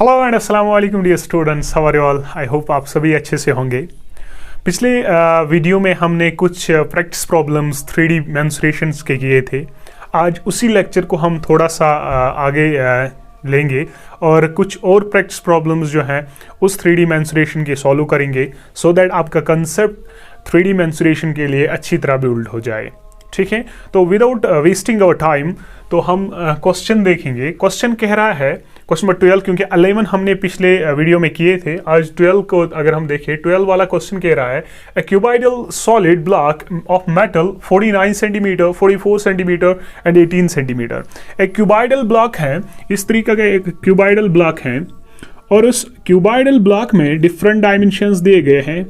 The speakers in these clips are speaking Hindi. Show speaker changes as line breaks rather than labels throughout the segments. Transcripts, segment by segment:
हेलो एंड अस्सलाम वालेकुम dear students, how are you all. I hope आप सभी अच्छे से होंगे। पिछले वीडियो में हमने कुछ प्रैक्टिस प्रॉब्लम्स 3D मेंसुरेशंस के किए थे। आज उसी लेक्चर को हम थोड़ा सा आगे लेंगे और कुछ और प्रैक्टिस प्रॉब्लम्स जो हैं उस 3D मेंसुरेशन के सॉल्व करेंगे सो दैट आपका कंसेप्ट 3D मेंसुरेशन के लिए अच्छी तरह बिल्ड हो जाए। ठीक है, तो विदाउट वेस्टिंग आवर टाइम तो हम क्वेश्चन देखेंगे। क्वेश्चन कह रहा है क्वेश्चन नंबर 12, क्योंकि 11 हमने पिछले वीडियो में किए थे। आज 12 को अगर हम देखें, 12 वाला क्वेश्चन कह रहा है a cuboidal solid block of metal 49 centimetre, 44 centimetre and 18 centimetre. एक क्यूबाइडल ब्लॉक है, इस तरीके का एक क्यूबाइडल ब्लॉक है और उस क्यूबाइडल ब्लॉक में डिफरेंट डायमेंशंस दिए गए हैं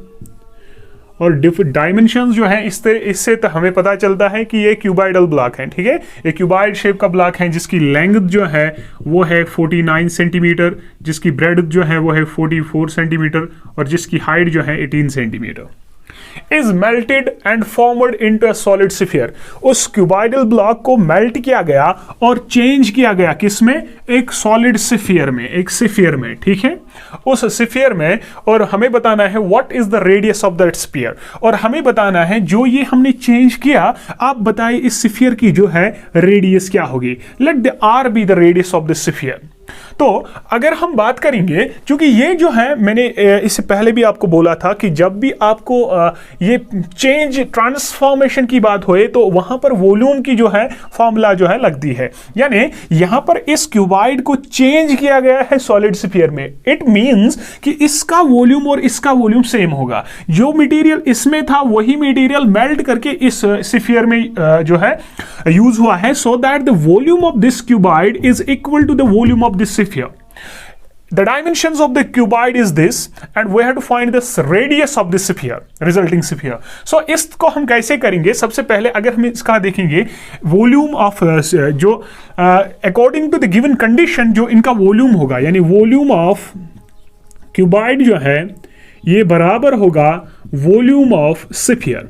और डायमेंशंस जो है इससे तो हमें पता चलता है कि ये क्यूबाइडल ब्लॉक है। ठीक है, ये क्यूबाइड शेप का ब्लॉक है जिसकी लेंथ जो है वो है 49 सेंटीमीटर, जिसकी ब्रेड्थ जो है वो है 44 सेंटीमीटर और जिसकी हाइट जो है 18 centimetre. Is melted and formed into a solid sphere. उस क्यूबाइडल ब्लॉक को मेल्ट किया गया और चेंज किया गया किसमें? एक सॉलिड स्फीयर में, एक स्फीयर में। ठीक है, उस स्फीयर में, और हमें बताना है what is the radius of that sphere, और हमें बताना है जो ये हमने चेंज किया, आप बताइए इस स्फीयर की जो है रेडियस क्या होगी। Let the R be the radius of the sphere. तो अगर हम बात करेंगे, क्योंकि ये जो है मैंने इससे पहले भी आपको बोला था कि जब भी आपको ये चेंज ट्रांसफॉर्मेशन की बात होए तो वहां पर वॉल्यूम की जो है फॉर्मूला जो है लगती है। यानी यहां पर इस क्यूबाइड को चेंज किया गया है सॉलिड स्फीयर में। इट मींस कि इसका वॉल्यूम और इसका वॉल्यूम सेम होगा। जो मटेरियल इसमें था वही मटेरियल मेल्ट करके इस स्फीयर में जो है यूज हुआ है, so that the volume of this cuboid is equal to the volume of this sphere. The dimensions of the cuboid is this and we have to find the radius of the sphere, resulting sphere. So इसको हम कैसे करेंगे? सबसे पहले अगर हम इसका देखेंगे वॉल्यूम ऑफ जो according to the given condition जो इनका वॉल्यूम होगा, यानी वॉल्यूम ऑफ क्यूबाइड जो है ये बराबर होगा वॉल्यूम ऑफ स्फीयर।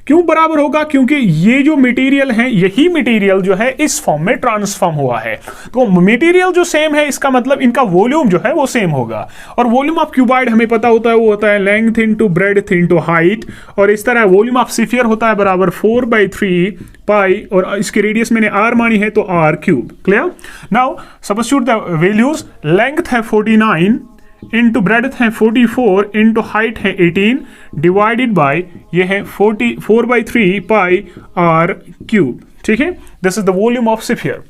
क्यों बराबर होगा? क्योंकि ये जो मटेरियल है, यही मटेरियल जो है इस फॉर्म में ट्रांसफॉर्म हुआ है। तो मटेरियल जो सेम है, इसका मतलब इनका वॉल्यूम जो है वो सेम होगा। और वॉल्यूम ऑफ क्यूबाइड हमें पता होता है, वो होता है length into breadth into height, और इस तरह वॉल्यूम ऑफ स्फीयर होता है बराबर 4/3 पाई, और इसकी रेडियस मैंने r मानी है तो r cube. Clear? Now substitute the values. Length है 49 इंटू ब्रेड्थ है 44 इंटू हाइट है 18 डिवाइडेड बाय ये है 4/3 पाई r क्यूब। ठीक है, this is the volume of sphere.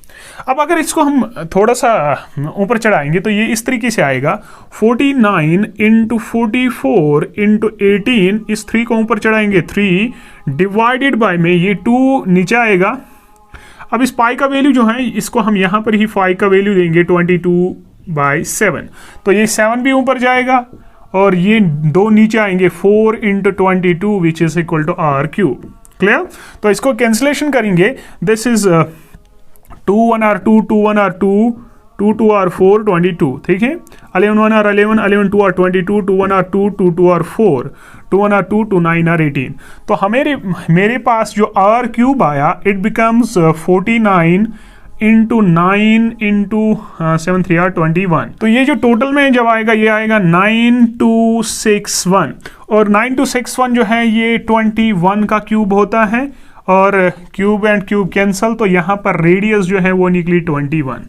अब अगर इसको हम थोड़ा सा ऊपर चढ़ाएंगे तो ये इस तरीके से आएगा 49 इंटू 44 इंटू 18, इस 3 को ऊपर चढ़ाएंगे 3 डिवाइडेड बाय में ये 2 नीचे आएगा। अब इस पाई का वैल्यू जो है इसको हम यहां पर ही पाई का वैल्यू देंगे 22/7, तो ये 7 भी ऊपर जाएगा और ये 2 नीचे आएंगे 4 into 22 which is equal to r cube. Clear? तो इसको कैंसिलेशन करेंगे। This is 2 1 r 2 2 1 r 2 2 2 r 4 22। ठीक है, 11 1 r 11 11 2 r 22 2 1 r 2 2 2 r 4 2 1 r 2 2 9 r 18। तो मेरे पास जो r क्यूब आया it becomes 49 into 9 into 7 3 r 21। तो ये जो टोटल में जब आएगा ये आएगा 9261, और 9261 जो है ये 21 का क्यूब होता है, और क्यूब एंड क्यूब कैंसल, तो यहाँ पर रेडियस जो है वो निकली 21।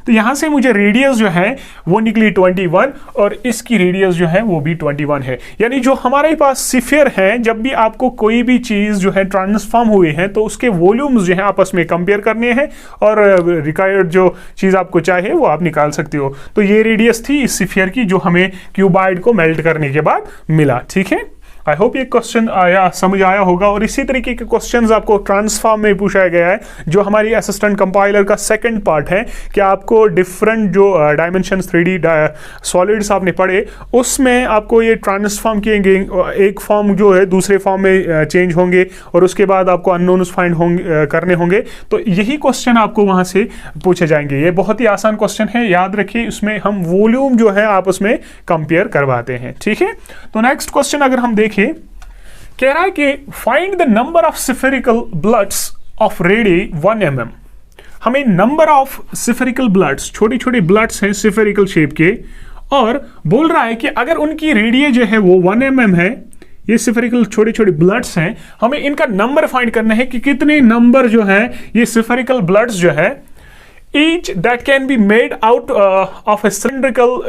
तो यहाँ से मुझे रेडियस जो है वो निकली 21 और इसकी रेडियस जो है वो भी 21 है। यानी जो हमारे पास स्फीयर है, जब भी आपको कोई भी चीज़ जो है ट्रांसफॉर्म हुए हैं तो उसके वॉल्यूम्स जो है आपस में कंपेयर करने हैं और रिक्वायर्ड जो चीज़ आपको चाहिए वो आप निकाल सकते हो। तो ये रेडियस थी इस स्फीयर की जो हमें क्यूबाइड को मेल्ट करने के बाद मिला। ठीक है, आई होप ये क्वेश्चन समझ आया होगा। और इसी तरीके के क्वेश्चंस आपको ट्रांसफॉर्म में पूछा गया है, जो हमारी असिस्टेंट कंपाइलर का सेकंड पार्ट है कि आपको डिफरेंट जो डायमेंशंस 3D सॉलिड्स आपने पढ़े उसमें आपको ये ट्रांसफॉर्म किएंगे, एक फॉर्म जो है दूसरे फॉर्म में चेंज होंगे और उसके बाद आपको अननोन्स फाइंड करने होंगे। तो यही क्वेश्चन आपको वहां से पूछे जाएंगे। ये बहुत ही आसान क्वेश्चन है, याद रखिए। इसमें हम वॉल्यूम जो है आपस में कंपेयर करवाते हैं। ठीक है, तो नेक्स्ट क्वेश्चन अगर हम देखें, कह रहा है कि find the number of spherical bloods of ready 1 mm। हमें नंबर ऑफ स्फेरिकल ब्लड्स, छोटे छोटे ब्लड्स हैं स्फेरिकल शेप के, और बोल रहा है कि अगर उनकी रेडियस जो है वो 1 mm है, ये स्फेरिकल छोटे छोटे ब्लड्स हैं, हमें इनका नंबर फाइंड करना है कि कितने नंबर जो है ये स्फेरिकल ब्लड्स जो है, each that can be made out of a cylindrical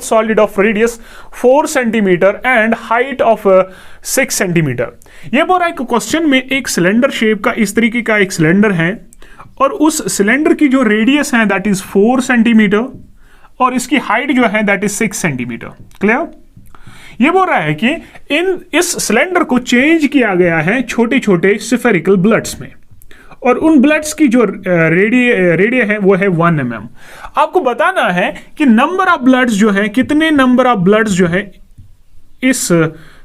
solid of radius 4 centimeter and height of 6 centimeter। ये बोल रहा है कि क्वेश्चन में एक सिलेंडर शेप का इस तरीके का एक सिलेंडर है, और उस सिलेंडर की जो रेडियस है दैट इज 4 सेंटीमीटर, और इसकी हाइट जो है दैट इज 6 सेंटीमीटर। क्लियर? ये बोल रहा है कि इस सिलेंडर को चेंज किया गया है छोटे छोटे स्फेरिकल ब्लड्स में, और उन ब्लड्स की जो रेडियस है वो है 1 mm। आपको बताना है कि नंबर ऑफ ब्लड्स जो है, कितने नंबर ऑफ ब्लड्स जो है इस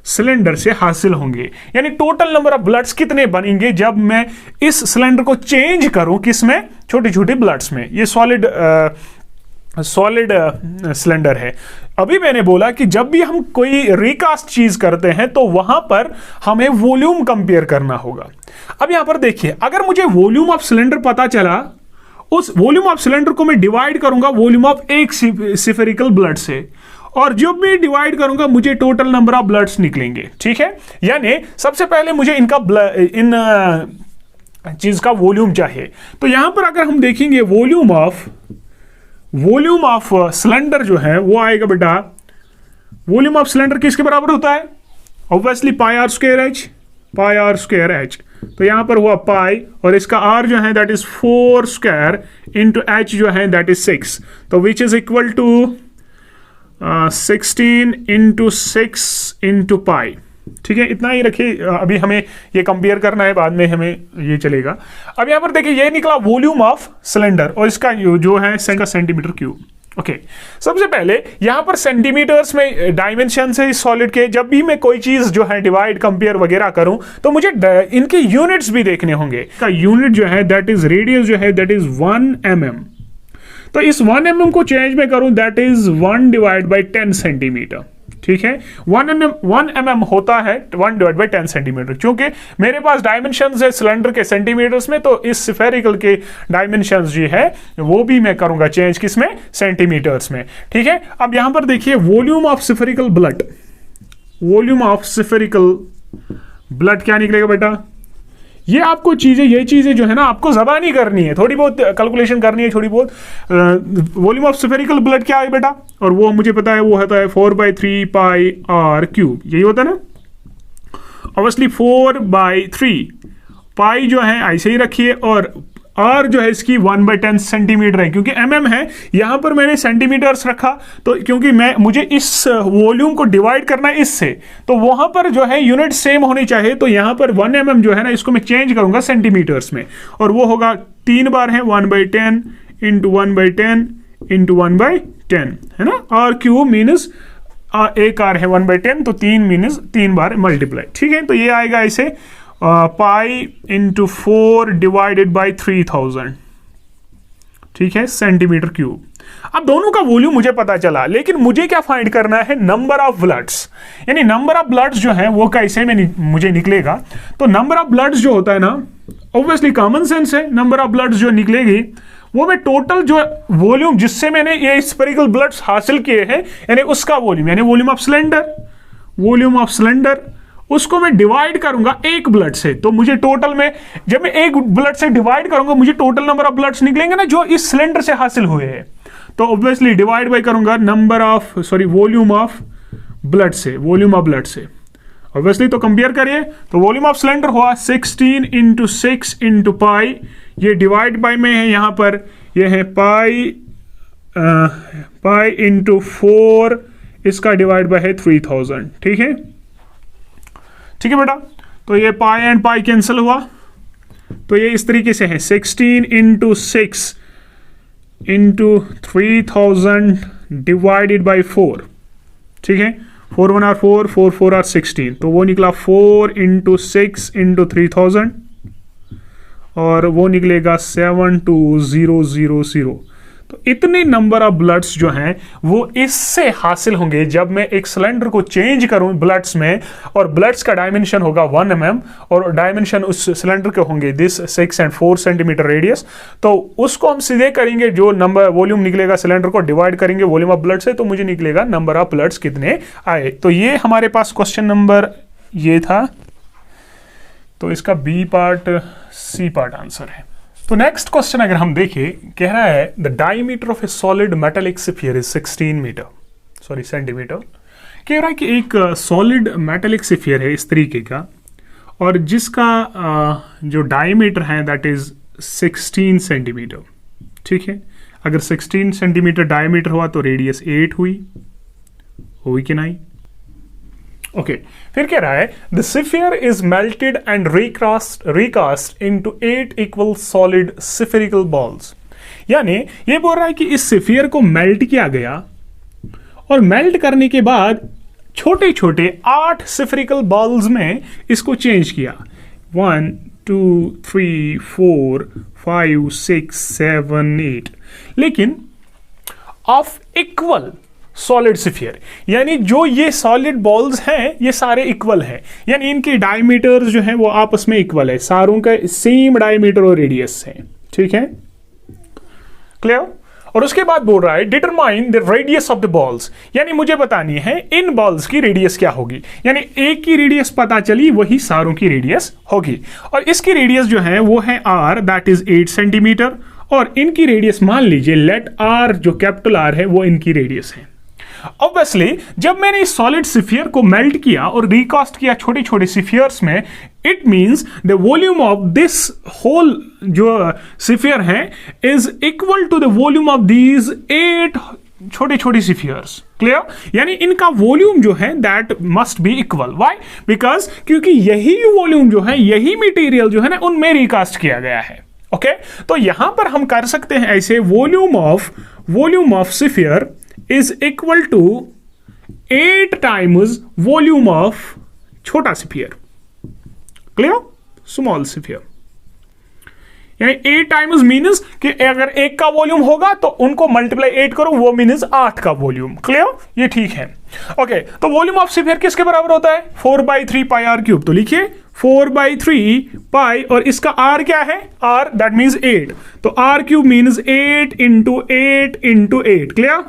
सिलेंडर से हासिल होंगे, यानी टोटल नंबर ऑफ ब्लड्स कितने बनेंगे जब मैं इस सिलेंडर को चेंज करूं, किसमें? छोटे छोटे ब्लड्स में। ये सॉलिड सिलेंडर है। अभी मैंने बोला कि जब भी हम कोई रिकास्ट चीज करते हैं तो वहां पर हमें वॉल्यूम कंपेयर करना होगा। अब यहां पर देखिए, अगर मुझे वॉल्यूम ऑफ सिलेंडर पता चला, उस वॉल्यूम ऑफ सिलेंडर को मैं डिवाइड करूंगा वॉल्यूम ऑफ एक स्फेरिकल ब्लड से, और जब भी डिवाइड करूंगा मुझे टोटल नंबर ऑफ ब्लड्स निकलेंगे। ठीक है, यानी सबसे पहले मुझे इन चीज का वॉल्यूम चाहिए। तो यहां पर अगर हम देखेंगे वॉल्यूम ऑफ सिलेंडर जो है वो आएगा बेटा, वॉल्यूम ऑफ सिलेंडर किसके बराबर होता है? Obviously pi r square h. तो यहां पर हुआ पाई, और इसका आर जो है that is 4 square into h जो है दैट इज 6, तो which is equal to 16 into 6 into pi. ठीक है, इतना ही रखिए, अभी हमें ये कंपेयर करना है, बाद में हमें ये चलेगा। अब यहां पर देखिए ये निकला वॉल्यूम ऑफ सिलेंडर, और इसका जो है सेंटीमीटर क्यूब। ओके, सबसे पहले यहां पर सेंटीमीटर्स में डायमेंशन है इस सॉलिड के। जब भी मैं कोई चीज जो है डिवाइड कंपेयर वगैरह करूं तो मुझे इनके यूनिट्स भी देखने होंगे। का यूनिट जो है दैट इज रेडियस जो है दैट इज 1 mm। तो इस 1 mm को चेंज में करूं that is 1 divide by 10 centimetre. ठीक है, 1 mm होता है 1 डिवाइड बाई 10 सेंटीमीटर। क्योंकि मेरे पास डायमेंशंस है सिलेंडर के सेंटीमीटर्स में, तो इस स्फेरिकल के डायमेंशंस जो है वो भी मैं करूंगा चेंज, किसमें? सेंटीमीटर्स में। ठीक है, अब यहां पर देखिए वॉल्यूम ऑफ स्फेरिकल ब्लड क्या निकलेगा बेटा? ये आपको ये चीजें जो है ना आपको ज़बानी करनी है, थोड़ी बहुत कैलकुलेशन करनी है, थोड़ी बहुत। वॉल्यूम ऑफ स्फेरिकल ब्लड क्या है बेटा? और वो मुझे पता है, वो होता है 4/3 पाई आर क्यूब, यही होता है ना। ऑब्वियसली 4/3 पाई जो है ऐसे ही रखिए, और आर जो है इसकी 1/10 सेंटीमीटर है, क्योंकि mm है, यहां पर मैंने सेंटीमीटर्स रखा, तो क्योंकि मुझे इस वॉल्यूम को डिवाइड करना है इससे, तो वहां पर जो है यूनिट सेम होनी चाहिए। तो यहां पर 1 mm जो है ना इसको मैं चेंज करूंगा सेंटीमीटर्स में, और वो होगा 3 बार है 1/10 इंटू 1/10 इंटू 1/10, है ना। आर क्यूब मीनस एक आर है 1/10, तो 3 मीनस 3 बार मल्टीप्लाई। ठीक है, तो ये आएगा ऐसे पाई इंटू 4 डिवाइडेड बाई 3000। ठीक है, सेंटीमीटर क्यूब। अब दोनों का वॉल्यूम मुझे पता चला, लेकिन मुझे क्या फाइंड करना है? नंबर ऑफ ब्लड्स, यानी नंबर ऑफ ब्लड्स जो है वो कैसे में मुझे निकलेगा। तो नंबर ऑफ ब्लड्स जो होता है ना, ऑब्वियसली कॉमन सेंस है, नंबर ऑफ ब्लड्स जो निकलेगी वो मैं टोटल जो वॉल्यूम जिससे मैंने ये स्फेरिकल ब्लड्स हासिल किए हैं, यानी उसका वॉल्यूम, यानी वॉल्यूम ऑफ सिलेंडर, उसको मैं डिवाइड करूंगा एक ब्लड से। तो मुझे टोटल में, जब मैं एक ब्लड से डिवाइड करूंगा, मुझे टोटल नंबर ऑफ ब्लड्स निकलेंगे ना जो इस सिलेंडर से हासिल हुए हैं। तो ऑब्वियसली डिवाइड बाय करूंगा वॉल्यूम ऑफ ब्लड से। ऑब्वियसली तो कंपेयर करिए, तो वॉल्यूम ऑफ सिलेंडर हुआ 16 इंटू 6 इंटू पाई, ये डिवाइड बाय में है, यहां पर ये है पाई इंटू 4, इसका डिवाइड बाय है 3000। ठीक है बेटा, तो ये पाई एंड पाई कैंसिल हुआ, तो ये इस तरीके से है 16 इंटू 6 इंटू 3000 डिवाइडेड बाई 4। ठीक है, 4 1 आर 4, 4 4 आर 16, तो वो निकला 4 इंटू 6 इंटू 3000, और वो निकलेगा 72000। तो इतने नंबर ऑफ ब्लड्स जो हैं वो इससे हासिल होंगे जब मैं एक सिलेंडर को चेंज करूं ब्लड्स में, और ब्लड्स का डायमेंशन होगा 1 mm और डायमेंशन उस सिलेंडर के होंगे दिस 6 and 4 सेंटीमीटर रेडियस। तो उसको हम सीधे करेंगे, जो नंबर वॉल्यूम निकलेगा सिलेंडर को डिवाइड करेंगे वॉल्यूम ऑफ ब्लड से, तो मुझे निकलेगा नंबर ऑफ ब्लड्स कितने आए। तो ये हमारे पास क्वेश्चन नंबर ये था, तो इसका b part c part answer है। तो नेक्स्ट क्वेश्चन अगर हम देखें, कह रहा है the diameter of A solid metallic sphere is 16 centimetre. कह रहा है कि एक सॉलिड मेटालिक स्फीयर है इस तरीके का, और जिसका जो डायमीटर है दैट इज 16 सेंटीमीटर। ठीक है, अगर 16 सेंटीमीटर डायमीटर हुआ तो रेडियस 8 हुई कि नहीं? ओके, फिर कह रहा है the sphere is melted and recast into 8 equal solid spherical balls. यानी ये बोल रहा है कि इस स्फीयर को मेल्ट किया गया, और मेल्ट करने के बाद छोटे छोटे 8 स्फेरिकल बॉल्स में इसको चेंज किया। 1 2 3 4 5 6 7 8, लेकिन ऑफ इक्वल सॉलिड स्फीयर, यानी जो ये सॉलिड बॉल्स हैं ये सारे इक्वल हैं, यानी इनके डायमीटर्स जो हैं वो आपस में इक्वल है, सारों का सेम डायमीटर और रेडियस है। ठीक है, क्लियर? और उसके बाद बोल रहा है determine the radius of the balls, यानी मुझे बतानी है इन बॉल्स की रेडियस क्या होगी। यानी एक की रेडियस पता चली, वही सारों की रेडियस होगी, और इसकी रेडियस जो है वो है r दैट इज 8 सेंटीमीटर, और इनकी रेडियस मान लीजिए लेट r जो कैपिटल R है वो इनकी रेडियस है। ऑब्वियसली जब मैंने इस सॉलिड स्फीयर को मेल्ट किया और रिकास्ट किया छोटे छोटे स्फीयर्स में, it means the volume of this whole जो स्फीयर है is equal to the volume of these 8 छोटे छोटे स्फीयर्स। क्लियर? यानी इनका वॉल्यूम जो है that must be equal. Why? Because क्योंकि यही वॉल्यूम जो है, यही मटेरियल जो है ना, उनमें रिकास्ट किया गया है। ओके, तो यहां पर हम कर सकते हैं ऐसे, volume of sphere is equal to 8 times volume of छोटा स्फीयर। क्लियर? स्मॉल स्फीयर, यानी 8 टाइम्स मीन्स कि अगर एक का वॉल्यूम होगा तो उनको मल्टीप्लाई 8 करो, वो मीन्स 8 का वॉल्यूम। क्लियर? ये ठीक है। ओके, तो वॉल्यूम ऑफ स्फीयर किसके बराबर होता है? 4/3 पाई r क्यूब। तो लिखिए 4/3 पाई, और इसका r क्या है? r दैट मीन्स 8, तो r cube means 8 into 8 into 8। Clear?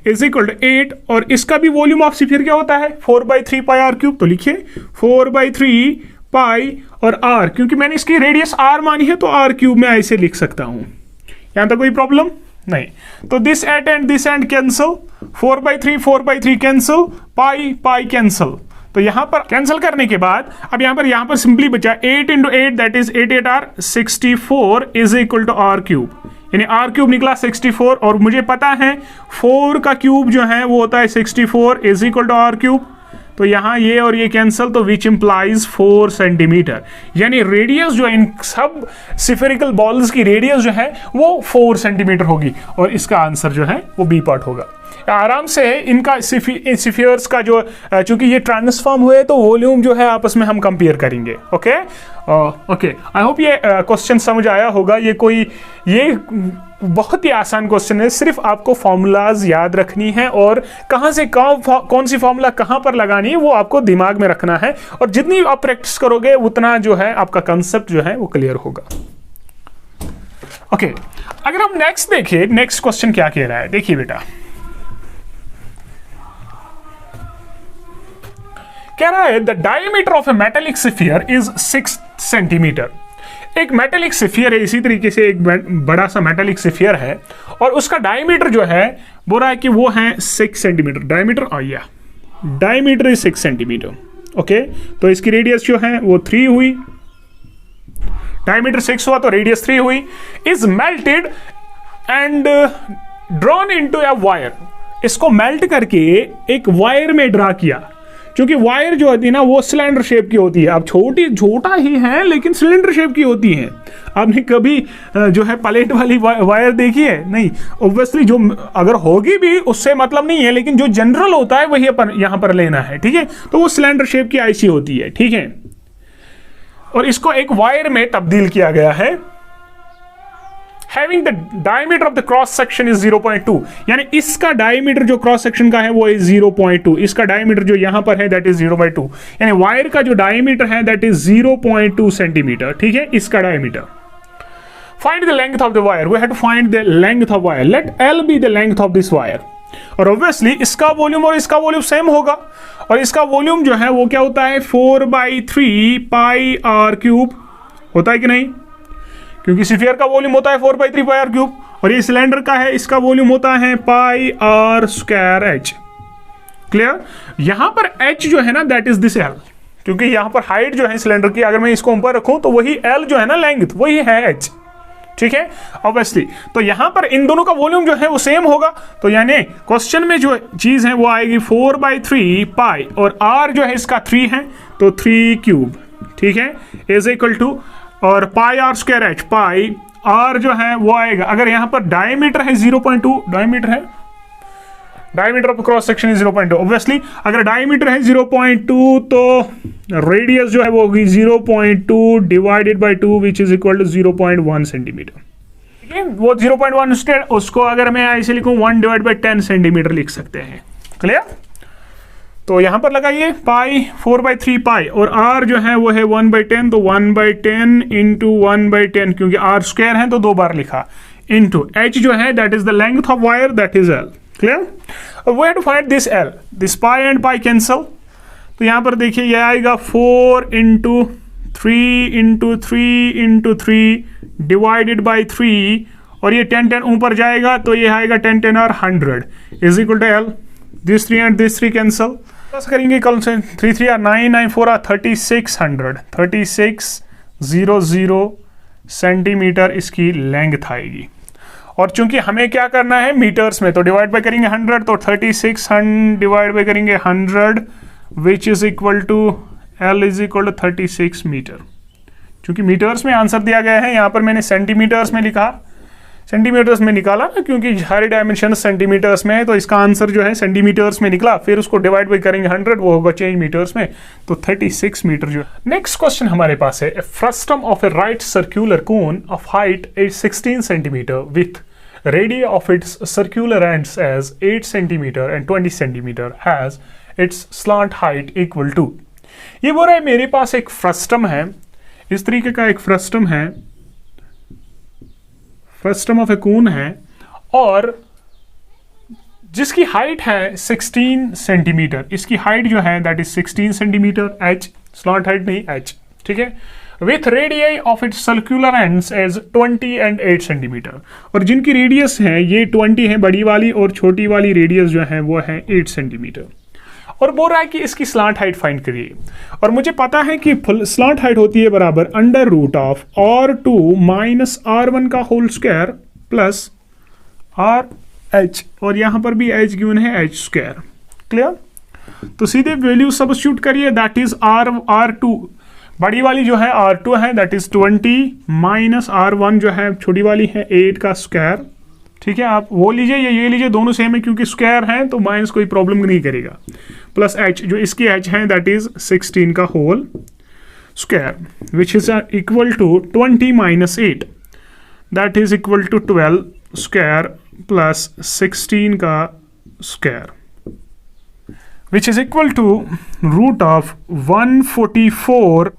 Is equal to 8, और इसका भी वॉल्यूम ऑफ स्फीयर क्या होता है? 4/3 पाई r क्यूब। तो लिखिए 4/3 पाई और r, क्योंकि मैंने इसकी रेडियस r मानी है तो r क्यूब में ऐसे लिख सकता हूं। यहां तक कोई प्रॉब्लम नहीं? तो this and cancel, 4/3 cancel, pi cancel. तो यहां पर कैंसिल करने के बाद अब यहां पर सिंपली बचा 8 into 8 that is 8 r 64 is equal to r cube, यानी r क्यूब निकला 64, और मुझे पता है 4 का क्यूब जो है वो होता है 64 is equal to r cube. तो यहां ये और ये कैंसिल, तो विच इंप्लाइज 4 सेंटीमीटर, यानी रेडियस जो इन सब स्फेरिकल बॉल्स की रेडियस जो है वो 4 सेंटीमीटर होगी, और इसका आंसर जो है वो बी पार्ट होगा। आराम से इनका स्फीयर्स का जो, चूंकि ये ट्रांसफॉर्म हुए तो वॉल्यूम जो है आपस में हम कंपेयर करेंगे। ओके, आई होप ये क्वेश्चन समझ आया होगा। ये बहुत ही आसान क्वेश्चन है, सिर्फ आपको फॉर्मूलाज याद रखनी है, और कहां से कौन सी फॉर्मूला कहां पर लगानी है वो आपको दिमाग में रखना है, और जितनी आप प्रैक्टिस करोगे उतना जो है आपका कंसेप्ट जो है वो क्लियर होगा। ओके, अगर हम नेक्स्ट देखें, नेक्स्ट क्वेश्चन क्या कह रहा है, देखिए बेटा, कह रहा है the diameter of A metallic sphere is 6 centimetre. एक मेटालिक स्फीयर है, इसी तरीके से एक बड़ा सा मेटालिक स्फीयर है, और उसका डायमीटर जो है बोल रहा है कि वो है 6 centimetre. Diameter is 6 centimetre. Okay, तो इसकी रेडियस जो है वो 3 हुई, डायमीटर 6 हुआ तो रेडियस 3 हुई। Is melted and drawn into a wire, इसको मेल्ट करके एक वायर में ड्रा किया, क्योंकि वायर जो होती है ना वो सिलेंडर शेप की होती है। अब छोटा ही है लेकिन सिलेंडर शेप की होती है। आपने कभी जो है प्लेट वाली वायर देखी है? नहीं। ऑब्वियसली जो अगर होगी भी उससे मतलब नहीं है, लेकिन जो जनरल होता है वही अपन यहां पर लेना है। ठीक है, तो वो सिलेंडर शेप की ऐसी होती है। ठीक है, और इसको एक वायर में तब्दील किया गया है, having the diameter of the cross section is 0.2, यानी इसका डायमीटर जो क्रॉस सेक्शन का है वो इज 0.2, इसका डायमीटर जो यहां पर है दैट इज 0.2, यानी वायर का जो डायमीटर है दैट इज 0.2 सेंटीमीटर, ठीक है, इसका diameter. Find the length of the wire, we have to find the length of wire, let L be the length of this wire, और ऑब्वियसली इसका वॉल्यूम और इसका वॉल्यूम सेम होगा, और इसका वॉल्यूम जो है वो क्या होता है 4/3 पाई आर क्यूब होता है कि नहीं, क्योंकि स्फीयर का वॉल्यूम होता है 4/3 पाई आर क्यूब, और ये सिलेंडर का है, इसका वॉल्यूम होता है पाई आर स्क्वायर एच। क्लियर? यहां पर एच जो है ना दैट इज दिस एल, क्योंकि यहां पर हाइट जो है सिलेंडर की अगर मैं इसको ऊपर रखूं तो वही एल जो है ना लेंथ वही है एच, ठीक है, ऑब्वियसली। तो यहां पर इन दोनों का वॉल्यूम जो है वो सेम होगा, तो यानी क्वेश्चन में जो चीज है वो आएगी 4/3 पाई, और आर जो है इसका 3 है तो 3 क्यूब, ठीक है, इज इक्वल टू, और pi r square h, pi r जो है वो आएगा, अगर यहां पर डायमीटर है 0.2, डायमीटर है, diameter of cross section is 0.2, obviously अगर डायमीटर है 0.2 तो रेडियस जो है वो होगी 0.2 divided by 2 which is equal to 0.1 centimetre, ठीक है, वो 0.1 उसको अगर मैं ऐसे लिखूं 1 डिवाइड बाय 10 सेंटीमीटर लिख सकते हैं। क्लियर? तो यहां पर लगाइए पाई 4/3 पाई, और आर जो है वो है 1/10, तो 1/10 इंटू 1/10, क्योंकि आर स्क्वायर है तो 2 बार लिखा, इंटू एच जो है that is the length of wire that is L. Clear? We have to find this L, this pi and pi cancel, तो यहां पर देखिए ये आएगा 4 into 3 into 3 into 3 divided by 3, और ये 10 ऊपर जाएगा तो ये आएगा 10 और 100 is equal to L, this 3 and this 3 cancel, plus करेंगे कल से 3 3 आर 9 9 4 आर 3600 सेंटीमीटर इसकी लेंथ आएगी, और चूंकि हमें क्या करना है मीटर्स में, तो डिवाइड बाय करेंगे 100, तो 3600 डिवाइड बाय करेंगे 100 which is equal to L is equal to 36 metre. चूंकि मीटर्स में आंसर दिया गया है, यहां पर मैंने सेंटीमीटर्स में लिखा, सेंटीमीटर्स में निकाला ना, क्योंकि सारे डायमेंशन सेंटीमीटर्स में है, तो इसका आंसर जो है सेंटीमीटर्स में निकला, फिर उसको डिवाइड बाय करेंगे 100, वो होगा चेंज मीटर्स में, तो 36 मीटर जो। नेक्स्ट क्वेश्चन हमारे पास है, frustum of A right circular cone of height is 16 centimetre with radii of its circular ends as 8 cm and 20 cm has its slant height equal to। ये बोल रहा है मेरे पास एक फ्रस्टम है, इस तरीके का एक फ्रस्टम है, फ्रस्टम ऑफ ए कोन है, और जिसकी हाइट है 16 सेंटीमीटर, इसकी हाइट जो है that is 16 centimetre, h slant height नहीं एच, ठीक है, with radii of its circular ends as 20 and 8 centimetre, और जिनकी रेडियस है ये 20 है बड़ी वाली, और छोटी वाली रेडियस जो है वो है 8 सेंटीमीटर, और बोल रहा है कि इसकी स्लांट हाइट फाइंड करिए, और मुझे पता है कि स्लांट हाइट होती है बराबर under root of R2 minus R1 का होल स्क्वायर प्लस RH, और यहां पर भी H गिवन है H स्क्वायर। क्लियर? तो सीधे वैल्यू सब्स्टिट्यूट करिए, दैट इज R2 बड़ी वाली जो है R2 है दैट इज 20 माइनस R1 जो है छोटी वाली है 8 का स्क्वायर, ठीक है, आप वो लीजिए या ये लीजिए, दोनों सेम है क्योंकि स्क्वायर है तो माइनस कोई प्रॉब्लम नहीं करेगा, प्लस H जो इसकी H है दैट इज 16 का whole square which is equal to 20 minus 8 that is equal to 12 square plus 16 का square which is equal to root of 144,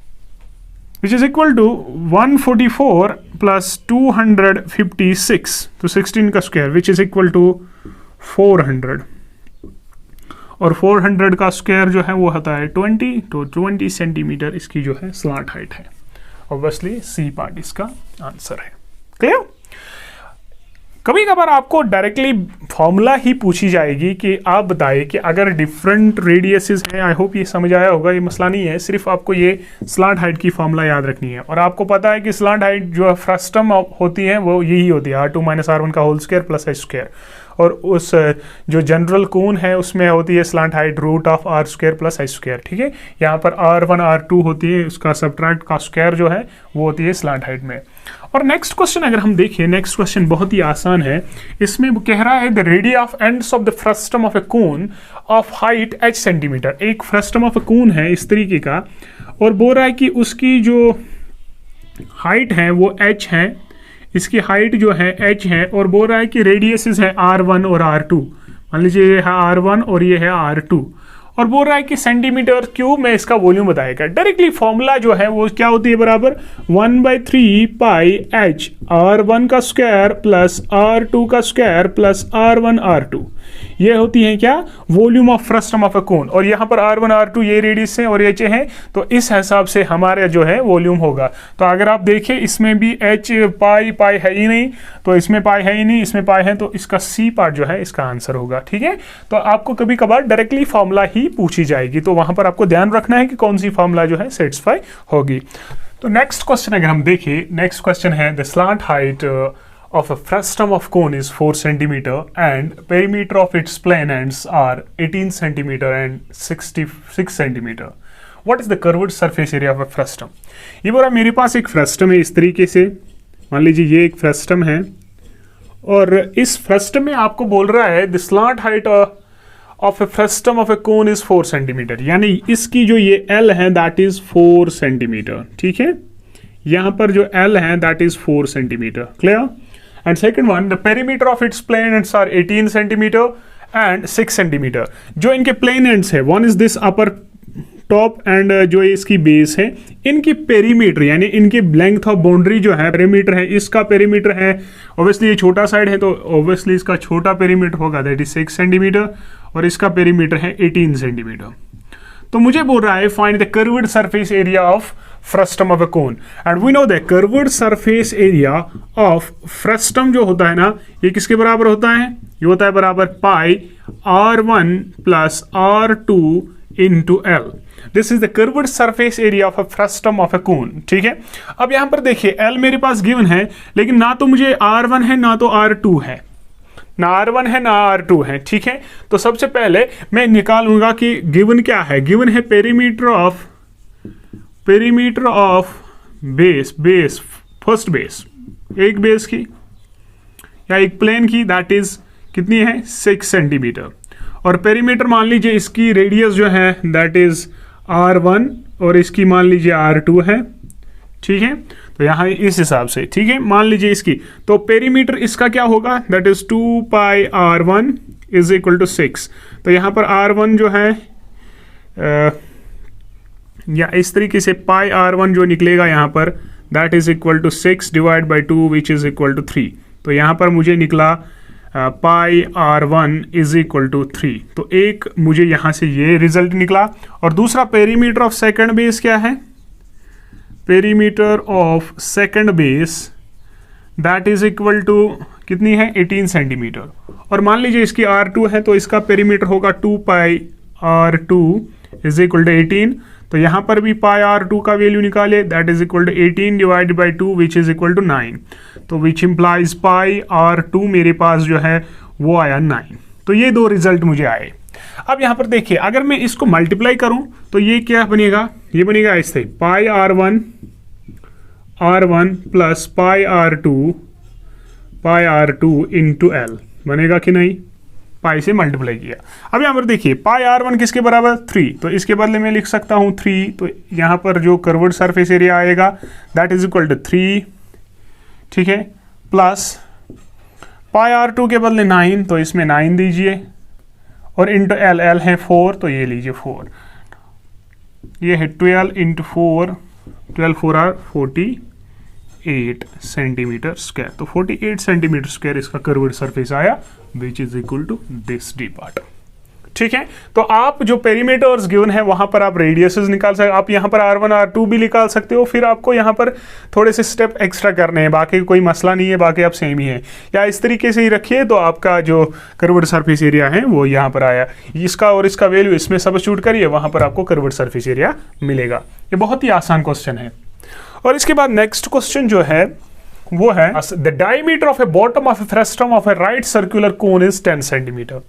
which is equal to 144 plus 256, तो 16 का square which is equal to 400, और 400 का स्क्वायर जो है वो होता है 20, तो 20 सेंटीमीटर इसकी जो है स्लांट हाइट है। ऑब्वियसली सी पार्ट इसका आंसर है। क्लियर? कभी कभार आपको डायरेक्टली फॉर्मूला ही पूछी जाएगी कि आप बताइए कि अगर डिफरेंट रेडियसेस हैं, आई होप ये समझ आया होगा, ये मसला नहीं है, सिर्फ आपको ये स्लांट हाइट की फॉर्मूला याद रखनी है, और आपको पता है कि स्लांट हाइट जो फ्रस्टम होती है वो यही होती है R2 माइनस R1 का whole square plus H square, और उस जो जनरल कोन है उसमें होती है slant height root of R square plus H square, ठीक है, यहाँ पर R1 R2 होती है, उसका सब्ट्रैक्ट का स्क्वायर जो है वो होती है स्लांट हाइट में। और नेक्स्ट क्वेश्चन अगर हम देखें, नेक्स्ट क्वेश्चन बहुत ही आसान है, इसमें वो कह रहा है the radius of ends of the frustum of A cone of height H centimetre, एक फ्रस्टम ऑफ ए कोन है इस तरीके का, और बोल रहा है कि उसकी जो हाइट है वो H है, इसकी हाइट जो है h है और बोल रहा है कि रेडियसेस है r1 और r2। मान लीजिए ये है r1 और ये है r2 और बोल रहा है कि सेंटीमीटर क्यूब में इसका वॉल्यूम बताएगा। डायरेक्टली फॉर्मूला जो है वो क्या होती है, बराबर 1/3 पाई h r1 का स्क्वायर प्लस r2 का स्क्वायर प्लस r1 r2। ये होती है क्या, volume of frustum of a cone. और यहाँ पर r1 r2 ये रेडियस है और h है, तो इस हिसाब से हमारा जो है वॉल्यूम होगा। तो अगर आप देखें इसमें भी h पाई पाई है ही नहीं, तो इसमें पाई है ही नहीं, इसमें पाई है, तो इसका c पार्ट जो है इसका आंसर होगा। ठीक है, तो आपको कभी कभार डायरेक्टली फॉर्मूला ही पूछी जाएगी, तो वहां पर आपको ध्यान रखना है कि कौन सी फॉर्मूला जो है सेटिस्फाई होगी। तो नेक्स्ट क्वेश्चन अगर हम देखें, नेक्स्ट क्वेश्चन है the slant height of a frustum of cone is 4 centimeter and perimeter of its plane ends are 18 centimeter and 66 centimeter. What is the curved surface area of a frustum? ये बोला मेरे पास एक फ्रस्टम है इस तरीके से, मान लीजिए ये एक फ्रस्टम है और इस फ्रस्टम में आपको बोल रहा है the slant height of a frustum of a cone is 4 centimeter, यानी इसकी जो ये L है that is 4 centimeter। ठीक है, यहाँ पर जो L है that is 4 centimeter, clear? And second one, the perimeter of its plane ends are 18 centimeter and 6 centimeter. जो इनके plane ends है, one is this upper top and जो इसकी बेस है, इनकी पेरीमीटर यानी इनकी लेंथ ऑफ बाउंड्री जो है, पेरीमीटर है, इसका पेरीमीटर है, ऑब्वियसली ये छोटा साइड है तो ऑब्वियसली इसका छोटा पेरीमीटर होगा दैट इज 6 सेंटीमीटर और इसका पेरीमीटर है 18 सेंटीमीटर। तो मुझे बोल रहा है find the curved surface area of frustum of a cone and we know the curved surface area of frustum जो होता है ना, ये किसके बराबर होता है, ये होता है बराबर pi r1 plus r2 into l. This is the curved surface area of a frustum of a cone. ठीक है, अब यहां पर देखिए एल मेरे पास गिवन है, लेकिन ना तो मुझे r1 है ना तो r2 है, ना R1 है ना R2 है। ठीक है, तो सबसे पहले मैं निकालूंगा कि गिवन क्या है, गिवन है perimeter of base first base, एक बेस की या एक प्लेन की, दैट इज कितनी है 6 सेंटीमीटर और पेरीमीटर मान लीजिए इसकी रेडियस जो है दैट इज R1 और इसकी मान लीजिए R2 है। ठीक है, तो यहाँ इस हिसाब से, ठीक है, मान लीजिए इसकी, तो पेरीमीटर इसका क्या होगा that is 2 pi r1 is equal to 6। तो यहाँ पर r1 जो है या इस तरीके से पाई r1 जो निकलेगा यहाँ पर that is equal to 6 divide by 2 which is equal to 3। तो यहाँ पर मुझे निकला पाई r1 इज इक्वल टू 3। तो एक मुझे यहाँ से ये रिजल्ट निकला और दूसरा पेरीमीटर ऑफ सेकंड बेस क्या है, perimeter of second base that is equal to कितनी है 18 सेंटीमीटर और मान लीजिए इसकी R2 है तो इसका पेरीमीटर होगा 2 पाई R2 इज इक्वल टू 18। तो यहाँ पर भी पाई R2 का वैल्यू निकाले that is equal to 18 divide by 2 which is equal to 9। तो विच इम्प्लाइज पाई R2 मेरे पास जो है वो आया 9। तो ये दो रिजल्ट मुझे आए। अब यहाँ पर देखिए अगर मैं इसको मल्टीप्लाई करूं तो ये क्या बनेगा, ये बनेगा ऐसे पाई R1 plus pi R2 into L बनेगा कि नहीं, पाई से मल्टीप्लाई किया। अब यहाँ पर देखिए पाई R1 किसके बराबर 3, तो इसके बदले में लिख सकता हूँ 3। तो यहाँ पर जो कर्व्ड सरफेस एरिया आएगा दैट इज इक्वल टू 3। ठीक है, प्लस पाई R2 के बदले 9, तो इसमें 9 दीजिए और इंटू एल, एल है 4 तो ये लीजिए 4, ये है 12 इंटू 4, 12 4 आर 48 सेंटीमीटर स्क्वायर। तो 48 सेंटीमीटर स्क्वायर इसका कर्व्ड सरफेस आया which is equal to this d part. ठीक है, तो आप जो पेरीमीटर्स गिवन है वहां पर आप रेडियसेस निकाल सकते, आप यहाँ पर R1 R2 भी निकाल सकते हो। फिर आपको यहाँ पर थोड़े से स्टेप एक्स्ट्रा करने हैं, बाकी कोई मसला नहीं है, बाकी आप सेम ही है, या इस तरीके से ही रखिए तो आपका जो कर्व्ड सरफेस एरिया है वो यहाँ पर आया, इसका और इसका वैल्यू इसमें सब्स्टिट्यूट करिए, वहां पर आपको कर्व्ड सरफेस एरिया मिलेगा। ये बहुत ही आसान क्वेश्चन है। और इसके बाद नेक्स्ट क्वेश्चन जो है वो है the diameter of A bottom of A frustum of A right circular cone is 10 centimetre.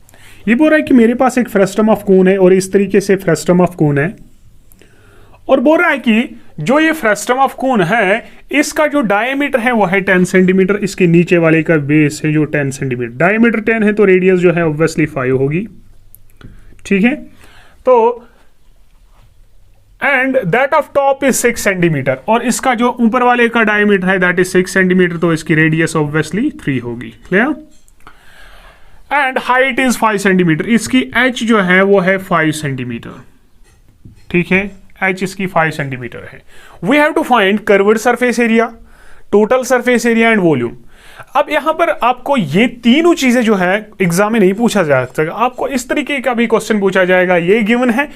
ये बोल रहा है कि मेरे पास एक फ्रस्टम ऑफ कोन है और इस तरीके से फ्रस्टम ऑफ कोन है और बोल रहा है कि जो ये फ्रस्टम ऑफ कोन है इसका जो डायमीटर है वो है 10 सेंटीमीटर, इसके नीचे वाले का बेस है जो 10 सेंटीमीटर, डायमीटर 10 है तो रेडियस जो है ऑब्वियसली 5 होगी। ठीक है, तो and that of top is 6 centimetre, और इसका जो ऊपर वाले का डायमीटर है दैट इज 6 सेंटीमीटर, तो इसकी रेडियस ऑब्वियसली 3 होगी। Clear? And height is 5 centimetre, इसकी एच जो है वो है 5 सेंटीमीटर। ठीक है, एच इसकी 5 सेंटीमीटर है। We have to find curved surface area, total surface area and volume. अब यहां पर आपको ये तीनों चीजें जो है एग्जाम में नहीं पूछा जा सकता, आपको इस तरीके का भी क्वेश्चन पूछा जाएगा, ये गिवन है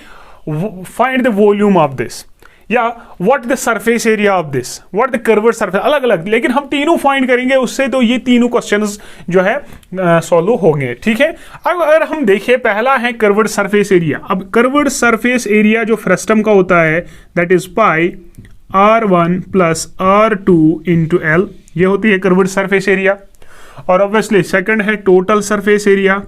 find the volume of this, या what the surface area of this, what the curved surface, अलग अलग, लेकिन हम तीनों फाइंड करेंगे उससे, तो ये तीनों क्वेश्चंस जो है सॉल्व होंगे। ठीक है, अब अगर हम देखिए पहला है कर्व्ड सरफेस एरिया। अब कर्व्ड सरफेस एरिया जो फ्रस्टम का होता है that is pi R1 plus R2 into L, ये होती है कर्व्ड सरफेस एरिया। और ऑब्वियसली सेकंड है टोटल सरफेस एरिया,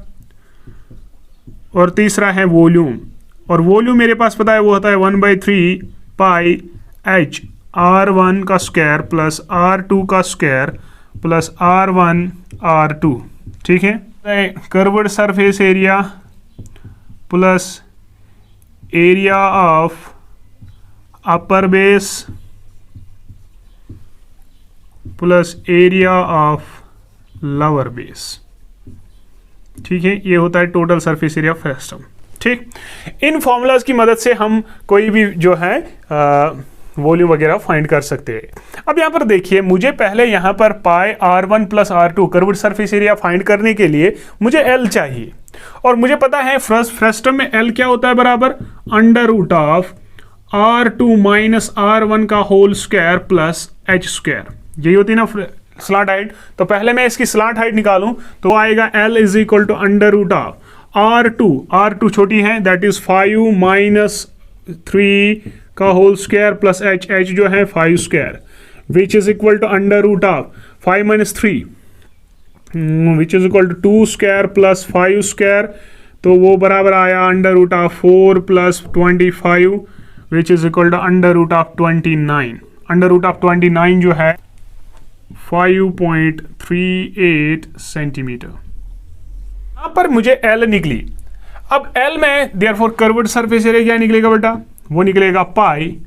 और तीसरा है वॉल्यूम। और वॉल्यूम मेरे पास पता है वो होता है 1/3 पाई H R1 का स्क्वायर प्लस R2 का स्क्वायर प्लस R1 R2। ठीक है, curved surface area plus area of upper base plus area of lower base. ठीक है, ये होता है टोटल सरफेस एरिया फ्रस्टम। ठीक, इन फॉर्मूलाज की मदद से हम कोई भी जो है वॉल्यूम वगैरह फाइंड कर सकते हैं। अब यहाँ पर देखिए, मुझे पहले यहाँ पर पाई R1 plus R2 curved surface area find करने के लिए मुझे L चाहिए, और मुझे पता है फ्रस्टम में L क्या होता है, बराबर under root of R2 minus R1 का whole square plus H square, यही होती है ना स्लॉट हाइट। तो पहले मैं इसकी स्लॉट हाइट निकालूं तो आएगा L is equal to under root of R2 छोटी है दैट इज 5 माइनस 3 का होल स्क्वायर प्लस H जो है 5 square, which is equal to under root of 5 minus 3 which is equal to 2 square plus 5 square, तो वो बराबर आया under root of 4 plus 25 which is equal to under root of 29। Under root of 29 जो है 5.38 सेंटीमीटर। यहां पर मुझे L निकली। अब L में देयरफॉर कर्व्ड सरफेस एरिया क्या निकलेगा बेटा, वो निकलेगा पाई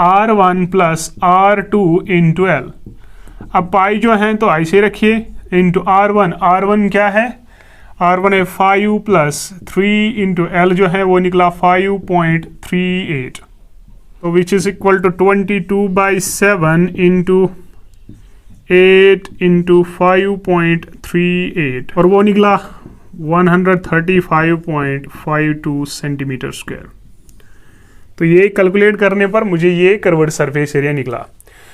R1 plus R2 into L। अब पाई जो है तो ऐसे रखिए इंटू R1 क्या है, R1 है 5 प्लस 3 इंटू L जो है वो निकला 5.38, तो which is equal to 22/7 into 8 into 5.38, और वो निकला 135.52 सेंटीमीटर स्क्वायर। तो ये कैलकुलेट करने पर मुझे ये कर्व्ड सरफेस एरिया निकला।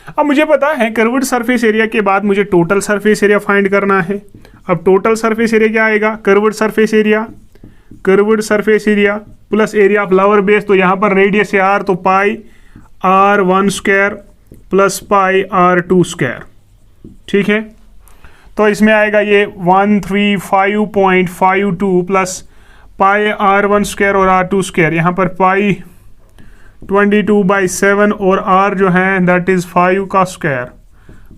अब मुझे पता है कर्व्ड सरफेस एरिया के बाद मुझे टोटल सरफेस एरिया फाइंड करना है। अब टोटल सरफेस एरिया क्या आएगा, curved surface area plus area of lower base, तो यहाँ पर रेडियस है R, तो पाई R1 square plus pi R2 square. ठीक है, तो इसमें आएगा ये 135.52 प्लस पाई R1 स्क्वायर और R2 स्क्वायर, यहाँ पर पाई 22/7 और R जो है दैट इज 5 का स्क्वायर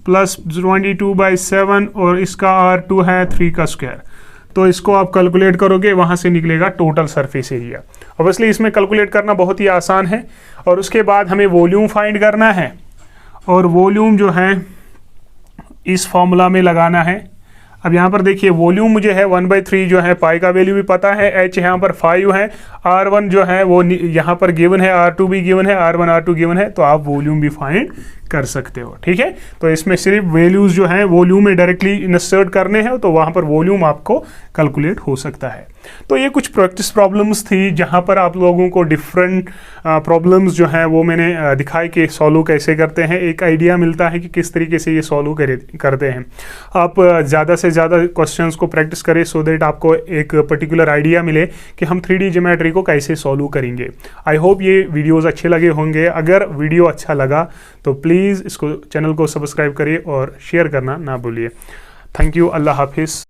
प्लस 22/7 और इसका R2 है 3 का स्क्वायर। तो इसको आप कैलकुलेट करोगे, वहां से निकलेगा टोटल सरफेस एरिया। ऑब्वियसली इसमें कैलकुलेट करना बहुत ही आसान है, और उसके बाद हमें वॉल्यूम फाइंड करना है, और वॉल्यूम जो है इस फॉर्मूला में लगाना है। अब यहाँ पर देखिए वॉल्यूम मुझे है 1/3 जो है, पाई का वैल्यू भी पता है, H यहाँ पर 5 है, R1 जो है वो यहाँ पर गिवन है, R2 भी गिवन है, R1 R2 गिवन है, तो आप वॉल्यूम भी फाइंड कर सकते हो। ठीक है, तो इसमें सिर्फ वैल्यूज जो है वॉल्यूम में डायरेक्टली इंसर्ट करने हैं, तो वहाँ पर वॉल्यूम आपको कैलकुलेट हो सकता है। तो ये कुछ प्रैक्टिस प्रॉब्लम्स थी जहाँ पर आप लोगों को डिफरेंट प्रॉब्लम्स जो हैं वो मैंने दिखाई कि सॉल्व कैसे करते हैं, एक आइडिया मिलता है कि किस तरीके से ये सॉल्व करते हैं। आप ज़्यादा से ज़्यादा क्वेश्चंस को प्रैक्टिस करें सो दैट आपको एक पर्टिकुलर आइडिया मिले कि हम 3D ज्योमेट्री को कैसे सॉल्व करेंगे। आई होप ये वीडियोज़ अच्छे लगे होंगे। अगर वीडियो अच्छा लगा तो प्लीज़ इसको चैनल को सब्सक्राइब करिए और शेयर करना ना भूलिए। थैंक यू, अल्लाह हाफिज़।